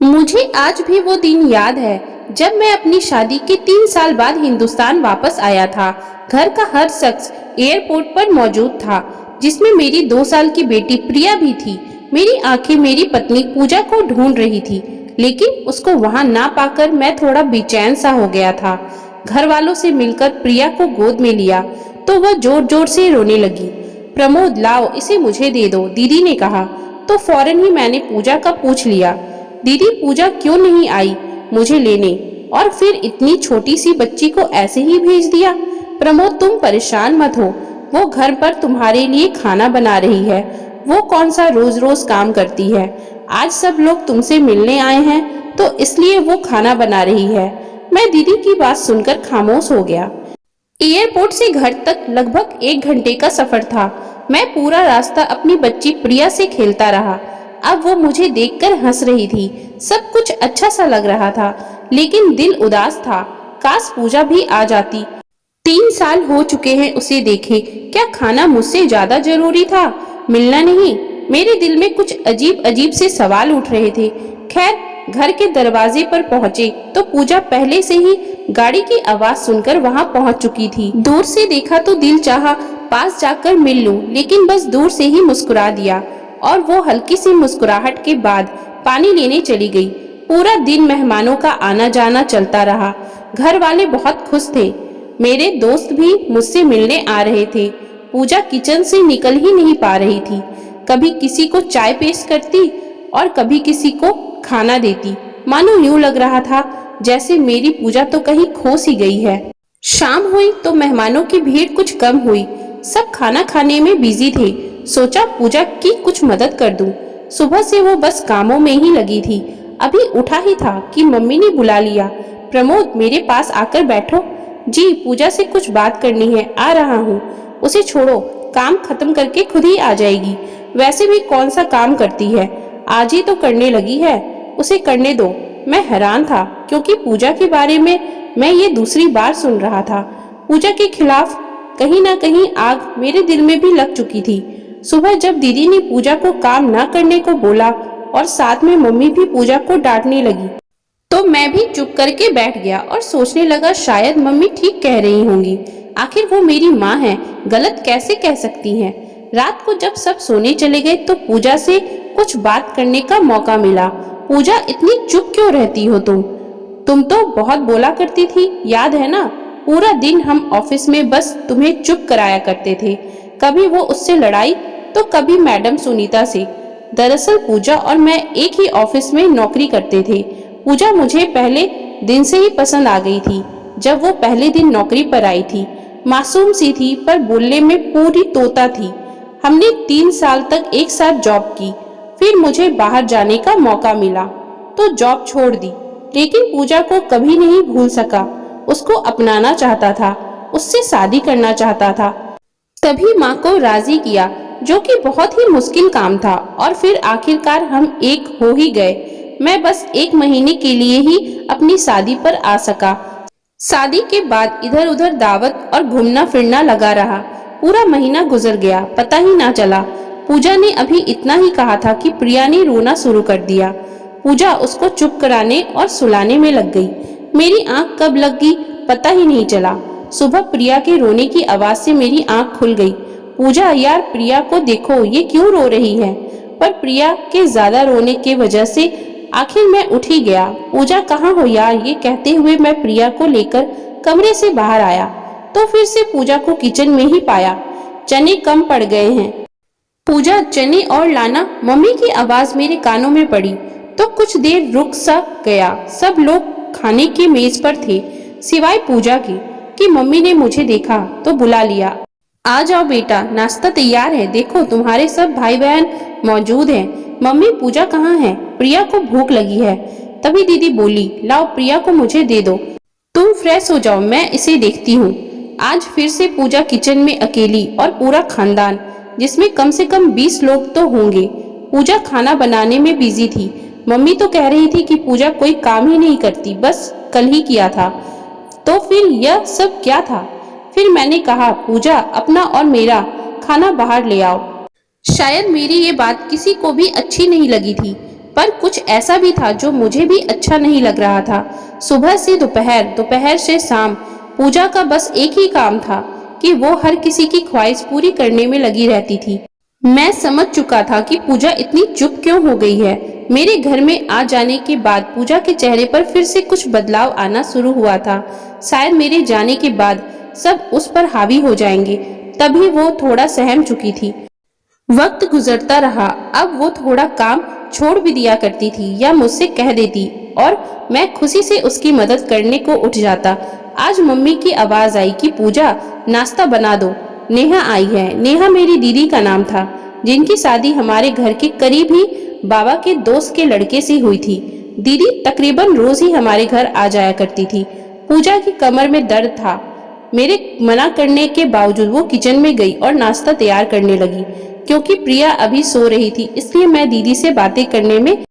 मुझे आज भी वो दिन याद है जब मैं अपनी शादी के 3 साल बाद हिंदुस्तान वापस आया था। घर का हर शख्स एयरपोर्ट पर मौजूद था, जिसमें मेरी 2 साल की बेटी प्रिया भी थी। मेरी आंखें मेरी पत्नी पूजा को ढूंढ रही थी, लेकिन उसको वहां ना पाकर मैं थोड़ा बेचैन सा हो गया था। घर वालों से मिलकर प्रिया को गोद में लिया तो वह जोर जोर से रोने लगी। प्रमोद, लाओ इसे मुझे दे दो, दीदी ने कहा। तो फौरन ही मैंने पूजा का पूछ लिया, दीदी पूजा क्यों नहीं आई मुझे लेने, और फिर इतनी छोटी सी बच्ची को ऐसे ही भेज दिया। प्रमोद, तुम परेशान मत हो, वो घर पर तुम्हारे लिए खाना बना रही है। वो कौन सा रोज रोज काम करती है। आज सब लोग तुमसे मिलने आए हैं तो इसलिए वो खाना बना रही है। मैं दीदी की बात सुनकर खामोश हो गया। एयरपोर्ट से घर तक लगभग 1 घंटे का सफर था। मैं पूरा रास्ता अपनी बच्ची प्रिया से खेलता रहा। अब वो मुझे देखकर हंस रही थी। सब कुछ अच्छा सा लग रहा था, लेकिन दिल उदास था। काश पूजा भी आ जाती। 3 साल हो चुके हैं उसे देखे। क्या खाना मुझसे ज्यादा जरूरी था, मिलना नहीं? मेरे दिल में कुछ अजीब अजीब से सवाल उठ रहे थे। खैर, घर के दरवाजे पर पहुंचे तो पूजा पहले से ही गाड़ी की आवाज सुनकर वहां पहुंच चुकी थी। दूर से देखा तो दिल चाहा पास जाकर मिल लूं, लेकिन बस दूर से ही मुस्कुरा दिया और वो हल्की सी मुस्कुराहट के बाद पानी लेने चली गई। पूरा दिन मेहमानों का आना जाना चलता रहा। घर वाले बहुत खुश थे। मेरे दोस्त भी मुझसे मिलने आ रहे थे। पूजा किचन से निकल ही नहीं पा रही थी। कभी किसी को चाय पेश करती और कभी किसी को खाना देती। मानो यूं लग रहा था जैसे मेरी पूजा तो कहीं खो सी गई है। शाम हुई तो मेहमानों की भीड़ कुछ कम हुई। सब खाना खाने में बिजी थे। सोचा पूजा की कुछ मदद कर दूं। सुबह से वो बस कामों में ही लगी थी। अभी उठा ही था कि मम्मी ने बुला लिया, प्रमोद मेरे पास आकर बैठो। जी, पूजा से कुछ बात करनी है, आ रहा हूँ। उसे छोड़ो, काम खत्म करके खुद ही आ जाएगी। वैसे भी कौन सा काम करती है, आज ही तो करने लगी है, उसे करने दो। मैं हैरान था क्योंकि पूजा के बारे में मैं ये दूसरी बार सुन रहा था। पूजा के खिलाफ कहीं ना कहीं आग मेरे दिल में भी लग चुकी थी। सुबह जब दीदी ने पूजा को काम ना करने को बोला और साथ में मम्मी भी पूजा को डांटने लगी, तो मैं भी चुप करके बैठ गया और सोचने लगा शायद मम्मी ठीक कह रही होंगी। आखिर वो मेरी माँ है, गलत कैसे कह सकती हैं। रात को जब सब सोने चले गए तो पूजा से कुछ बात करने का मौका मिला। पूजा, इतनी चुप क्यों रहती हो तुम तो बहुत बोला करती थी, याद है ना? पूरा दिन हम ऑफिस में बस तुम्हें चुप कराया करते थे। कभी वो उससे लड़ाई तो कभी मैडम सुनीता से। दरअसल पूजा और मैं एक ही ऑफिस में नौकरी करते थे। पूजा मुझे पहले दिन से ही पसंद आ गई थी। जब वो पहले दिन नौकरी पर आई थी, मासूम सी थी पर बोलने में पूरी तोता थी। हमने 3 साल तक एक साथ जॉब की। फिर मुझे बाहर जाने का मौका मिला तो जॉब छोड़ दी, लेकिन पूजा को कभी नहीं भूल सका। उसको अपनाना चाहता था, उससे शादी करना चाहता था। तभी माँ को राजी किया, जो कि बहुत ही मुश्किल काम था, और फिर आखिरकार हम एक हो ही गए। मैं बस 1 महीने के लिए ही अपनी शादी पर आ सका। शादी के बाद इधर उधर दावत और घूमना फिरना लगा रहा। पूरा महीना गुजर गया, पता ही ना चला। पूजा ने अभी इतना ही कहा था कि प्रिया ने रोना शुरू कर दिया। पूजा उसको चुप कराने और सुलाने में लग गई। मेरी आंख कब लग गई पता ही नहीं चला। सुबह प्रिया के रोने की आवाज से मेरी आंख खुल गई। पूजा, यार प्रिया को देखो, ये क्यों रो रही है? पर प्रिया के ज्यादा रोने के वजह से आखिर मैं उठ ही गया। पूजा, कहाँ हो यार? ये कहते हुए मैं प्रिया को लेकर कमरे से बाहर आया तो फिर से पूजा को किचन में ही पाया। चने कम पड़ गए हैं। पूजा, चने और लाना। मम्मी की आवाज मेरे कानों में पड़ी तो कुछ देर रुक सा गया। सब लोग खाने की मेज पर थे सिवाय पूजा की। कि मम्मी ने मुझे देखा तो बुला लिया, आ जाओ बेटा, नाश्ता तैयार है, देखो तुम्हारे सब भाई बहन मौजूद हैं। मम्मी, पूजा कहाँ है? प्रिया को भूख लगी है। तभी दीदी बोली, लाओ प्रिया को मुझे दे दो, तुम फ्रेश हो जाओ, मैं इसे देखती हूँ। आज फिर से पूजा किचन में अकेली, और पूरा खानदान जिसमें कम से कम 20 लोग तो होंगे। पूजा खाना बनाने में बिजी थी। मम्मी तो कह रही थी कि पूजा कोई काम ही नहीं करती, बस कल ही किया था। तो फिर यह सब क्या था? फिर मैंने कहा, पूजा अपना और मेरा खाना बाहर ले आओ। शायद मेरी ये बात किसी को भी अच्छी नहीं लगी थी। पर कुछ ऐसा भी था जो मुझे भी अच्छा नहीं लग रहा था। सुबह से दोपहर, दोपहर से शाम पूजा का बस एक ही काम था कि वो हर किसी की ख्वाहिश पूरी करने में लगी रहती थी। मैं समझ चुका था कि पूजा इतनी चुप क्यों हो गई है। मेरे घर में आ जाने के बाद पूजा के चेहरे पर फिर से कुछ बदलाव आना शुरू हुआ था। शायद मेरे जाने के बाद सब उस पर हावी हो जाएंगे, तभी वो थोड़ा सहम चुकी थी। वक्त गुजरता रहा, अब वो थोड़ा काम छोड़ भी दिया करती थी या मुझसे कह देती और मैं खुशी से उसकी मदद करने को उठ जाता। आज मम्मी की आवाज आई कि पूजा नाश्ता बना दो, नेहा आई है। नेहा मेरी दीदी का नाम था, जिनकी शादी हमारे घर के करीब ही बाबा के दोस्त के लड़के से हुई थी। दीदी तकरीबन रोज ही हमारे घर आ जाया करती थी। पूजा की कमर में दर्द था। मेरे मना करने के बावजूद वो किचन में गई और नाश्ता तैयार करने लगी। क्योंकि प्रिया अभी सो रही थी, इसलिए मैं दीदी से बातें करने में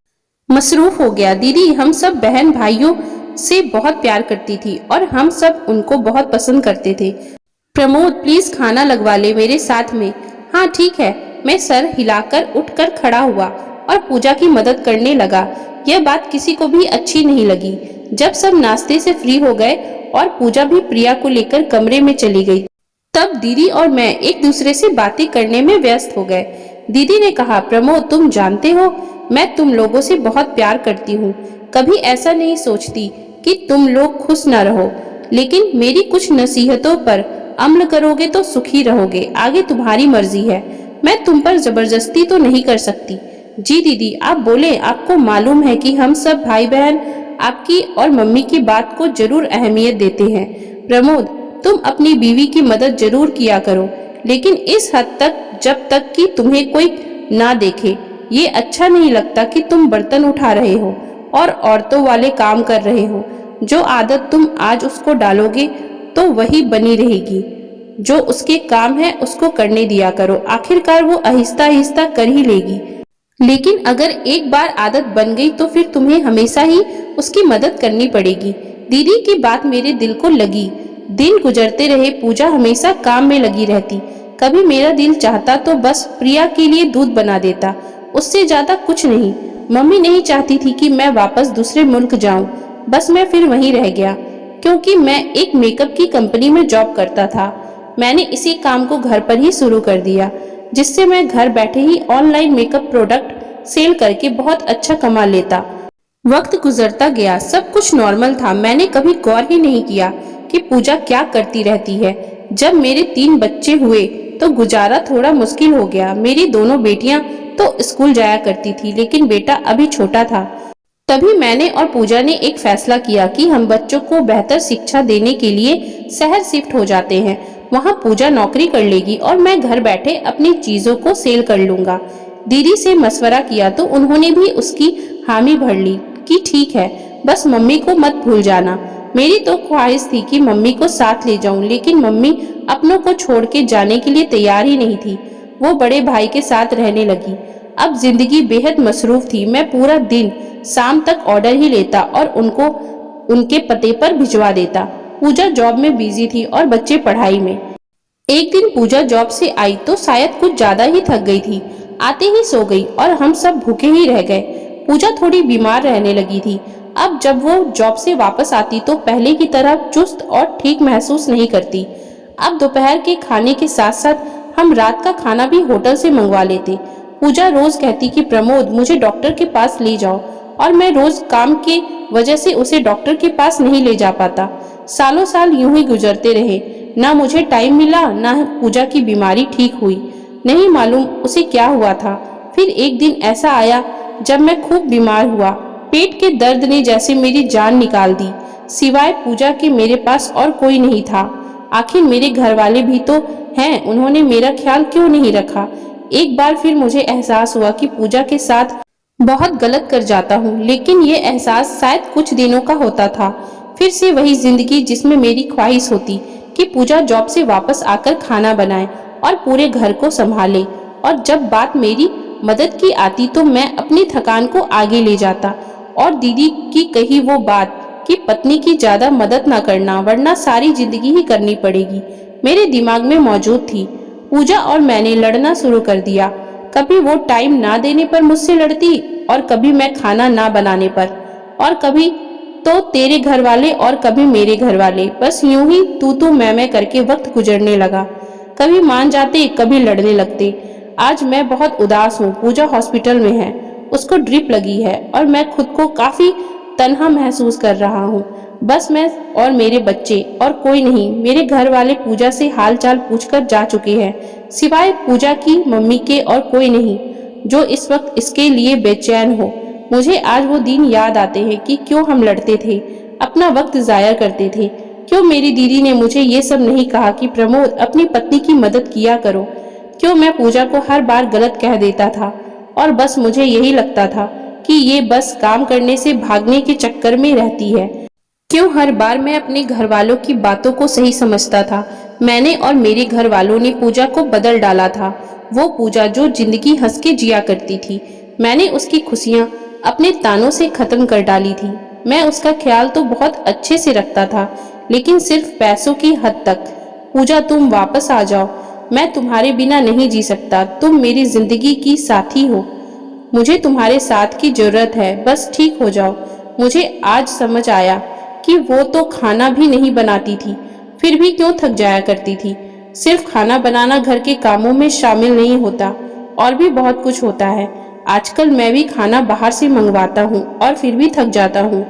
मसरूफ हो गया। दीदी हम सब बहन भाइयों से बहुत प्यार करती थी और हम सब उनको बहुत पसंद करते थे। प्रमोद प्लीज खाना लगवा ले मेरे साथ में। हाँ ठीक है। मैं सर हिलाकर उठकर खड़ा हुआ और पूजा की मदद करने लगा। यह बात किसी को भी अच्छी नहीं लगी। जब सब नाश्ते से फ्री हो गए और पूजा भी प्रिया को लेकर कमरे में चली गई, तब दीदी और मैं एक दूसरे से बातें करने में व्यस्त हो गए। दीदी ने कहा, प्रमोद तुम जानते हो मैं तुम लोगों से बहुत प्यार करती हूँ। कभी ऐसा नहीं सोचती कि तुम लोग खुश न रहो, लेकिन मेरी कुछ नसीहतों पर अमल करोगे तो सुखी रहोगे। आगे तुम्हारी मर्जी है, मैं तुम पर जबरदस्ती तो नहीं कर सकती। जी दीदी आप बोले। आपको मालूम है कि हम सब भाई बहन आपकी और मम्मी की बात को जरूर अहमियत देते हैं। प्रमोद तुम अपनी बीवी की मदद जरूर किया करो, लेकिन इस हद तक जब तक कि तुम्हें कोई ना देखे। ये अच्छा नहीं लगता कि तुम बर्तन उठा रहे हो और औरतों वाले काम कर रहे हो। जो आदत तुम आज उसको डालोगे तो वही बनी रहेगी। जो उसके काम है उसको करने दिया करो, आखिरकार वो आहिस्ता आहिस्ता कर ही लेगी। लेकिन अगर एक बार आदत बन गई तो फिर तुम्हें हमेशा ही उसकी मदद करनी पड़ेगी। दीदी की बात मेरे दिल को लगी। दिन गुजरते रहे, पूजा हमेशा काम में लगी रहती। कभी मेरा दिल चाहता तो बस प्रिया के लिए दूध बना देता, उससे ज्यादा कुछ नहीं। मम्मी नहीं चाहती थी कि मैं वापस दूसरे मुल्क जाऊं, बस मैं फिर वहीं रह गया। क्योंकि मैं एक मेकअप की कंपनी में जॉब करता था, मैंने इसी काम को घर पर ही शुरू कर दिया, जिससे मैं घर बैठे ही ऑनलाइन मेकअप प्रोडक्ट सेल करके बहुत अच्छा कमा लेता। वक्त गुजरता गया, सब कुछ नॉर्मल था। मैंने कभी गौर ही नहीं किया कि पूजा क्या करती रहती है। जब मेरे 3 बच्चे हुए तो गुजारा थोड़ा मुश्किल हो गया। मेरी दोनों बेटियां तो स्कूल जाया करती थी, लेकिन बेटा अभी छोटा था। तभी मैंने और पूजा ने एक फैसला किया कि हम बच्चों को बेहतर शिक्षा देने के लिए शहर शिफ्ट हो जाते हैं। वहाँ पूजा नौकरी कर लेगी और मैं घर बैठे अपनी चीजों को सेल कर लूंगा। दीदी से मशवरा किया तो उन्होंने भी उसकी हामी भर ली कि ठीक है, बस मम्मी को मत भूल जाना। मेरी तो ख्वाहिश थी कि मम्मी को साथ ले जाऊं, लेकिन मम्मी अपनों को छोड़ के जाने के लिए तैयार ही नहीं थी। वो बड़े भाई के साथ रहने लगी। अब जिंदगी बेहद मसरूफ थी। मैं पूरा दिन शाम तक ऑर्डर ही लेता और उनको उनके पते पर भिजवा देता। पूजा जॉब में बिजी थी और बच्चे पढ़ाई में। एक दिन पूजा जॉब से आई तो शायद कुछ ज्यादा ही थक गई थी। आते ही सो गई और हम सब भूखे ही रह गए। पूजा थोड़ी बीमार रहने लगी थी। अब जब वो जॉब से वापस आती तो पहले की तरह चुस्त और ठीक महसूस नहीं करती। अब दोपहर के खाने के साथ साथ हम रात का खाना भी होटल से मंगवा लेते। पूजा रोज कहती कि प्रमोद मुझे डॉक्टर के पास ले जाओ, और मैं रोज काम के वजह से उसे डॉक्टर के पास नहीं ले जा पाता। सालों साल यूं ही गुजरते रहे, ना मुझे टाइम मिला ना पूजा की बीमारी ठीक हुई। नहीं मालूम उसे क्या हुआ था। फिर एक दिन ऐसा आया जब मैं खूब बीमार हुआ। पेट के दर्द ने जैसे मेरी जान निकाल दी। सिवाय पूजा के मेरे पास और कोई नहीं था। आखिर मेरे घर वाले भी तो हैं, उन्होंने मेरा ख्याल क्यों नहीं रखा। एक बार फिर मुझे एहसास हुआ कि पूजा के साथ बहुत गलत कर जाता हूँ, लेकिन ये एहसास शायद कुछ दिनों का होता था। फिर से वही जिंदगी जिसमें मेरी ख्वाहिश होती कि पूजा जॉब से वापस आकर खाना बनाए और पूरे घर को संभाले, और जब बात मेरी मदद की आती तो मैं अपनी थकान को आगे ले जाता। और दीदी की कही वो बात कि पत्नी की ज्यादा मदद ना करना, वरना सारी जिंदगी ही करनी पड़ेगी, मेरे दिमाग में मौजूद थी। पूजा और मैंने लड़ना शुरू कर दिया। कभी वो टाइम ना देने पर मुझसे लड़ती और कभी मैं खाना ना बनाने पर, और कभी तो तेरे घर वाले और कभी मेरे घर वाले, बस यूं ही तू मैं करके वक्त गुजरने लगा। कभी मान जाते, कभी लड़ने लगते। आज मैं बहुत उदास हूँ। पूजा हॉस्पिटल में है, उसको ड्रिप लगी है और मैं खुद को काफी तन्हा महसूस कर रहा हूँ। बस मैं और मेरे बच्चे, और कोई नहीं। मेरे घर वाले पूजा से हाल चाल पूछकर जा चुके हैं, सिवाय पूजा की मम्मी के और कोई नहीं जो इस वक्त इसके लिए बेचैन हो। मुझे आज वो दिन याद आते हैं कि क्यों हम लड़ते थे, अपना वक्त जाया करते थे। क्यों मेरी दीदी ने मुझे ये सब नहीं कहा कि प्रमोद अपनी पत्नी की मदद किया करो। क्यों मैं पूजा को हर बार गलत कह देता था और बस मुझे यही लगता था कि ये बस काम करने से भागने के चक्कर में रहती है। क्यों हर बार मैं अपने घर वालों की बातों को सही समझता था। मैंने और मेरे घर वालों ने पूजा को बदल डाला था। वो पूजा जो जिंदगी हंस के जिया करती थी, मैंने उसकी खुशियां अपने तानों से खत्म कर डाली थी। मैं उसका ख्याल तो बहुत अच्छे से रखता था, लेकिन सिर्फ पैसों की हद तक। पूजा, तुम वापस आ जाओ। मैं तुम्हारे बिना नहीं जी सकता। तुम मेरी जिंदगी की साथी हो। मुझे तुम्हारे साथ की जरूरत है। बस ठीक हो जाओ। मुझे आज समझ आया कि वो तो खाना भी नहीं बनाती थी, फिर भी क्यों थक जाया करती थी। सिर्फ खाना बनाना घर के कामों में शामिल नहीं होता, और भी बहुत कुछ होता है। आजकल मैं भी खाना बाहर से मंगवाता हूँ और फिर भी थक जाता हूँ।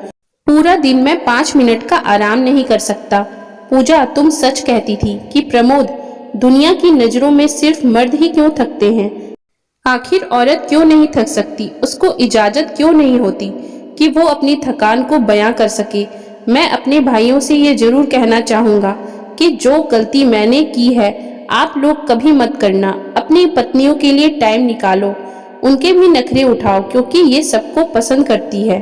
पूरा दिन मैं 5 मिनट का आराम नहीं कर सकता। पूजा, तुम सच कहती थी कि प्रमोद, दुनिया की नजरों में सिर्फ मर्द ही क्यों थकते हैं। आखिर औरत क्यों नहीं थक सकती? उसको इजाजत क्यों नहीं होती कि वो अपनी थकान को बयां कर सके। मैं अपने भाइयों से ये जरूर कहना चाहूंगा कि जो गलती मैंने की है, आप लोग कभी मत करना। अपनी पत्नियों के लिए टाइम निकालो, उनके भी नखरे उठाओ, क्योंकि ये सबको पसंद करती है।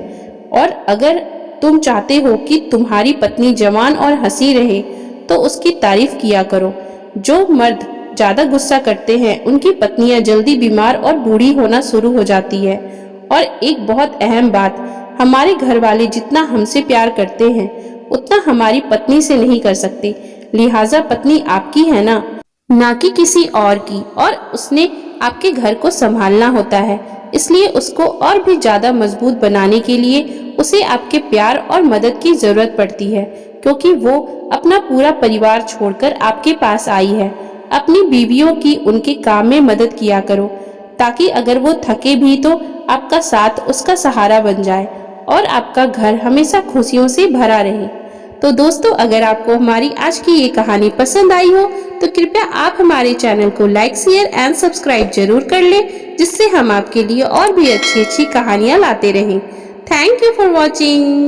और अगर तुम चाहते हो कि तुम्हारी पत्नी जवान और हंसी रहे, तो उसकी तारीफ किया करो। जो मर्द ज्यादा गुस्सा करते हैं, उनकी पत्नियां जल्दी बीमार और बूढ़ी होना शुरू हो जाती है। और एक बहुत अहम बात, हमारे घर वाले जितना हमसे प्यार करते हैं, उतना हमारी पत्नी से नहीं कर सकते। लिहाजा पत्नी आपकी है ना कि किसी और की, और उसने आपके घर को संभालना होता है। इसलिए उसको और भी ज्यादा मजबूत बनाने के लिए उसे आपके प्यार और मदद की जरूरत पड़ती है, क्योंकि वो अपना पूरा परिवार छोड़कर आपके पास आई है। अपनी बीवियों की उनके काम में मदद किया करो, ताकि अगर वो थके भी तो आपका साथ उसका सहारा बन जाए और आपका घर हमेशा खुशियों से भरा रहे। तो दोस्तों, अगर आपको हमारी आज की ये कहानी पसंद आई हो तो कृपया आप हमारे चैनल को लाइक, शेयर एंड सब्सक्राइब जरूर कर लें, जिससे हम आपके लिए और भी अच्छी अच्छी कहानियां लाते रहें। Thank you for watching.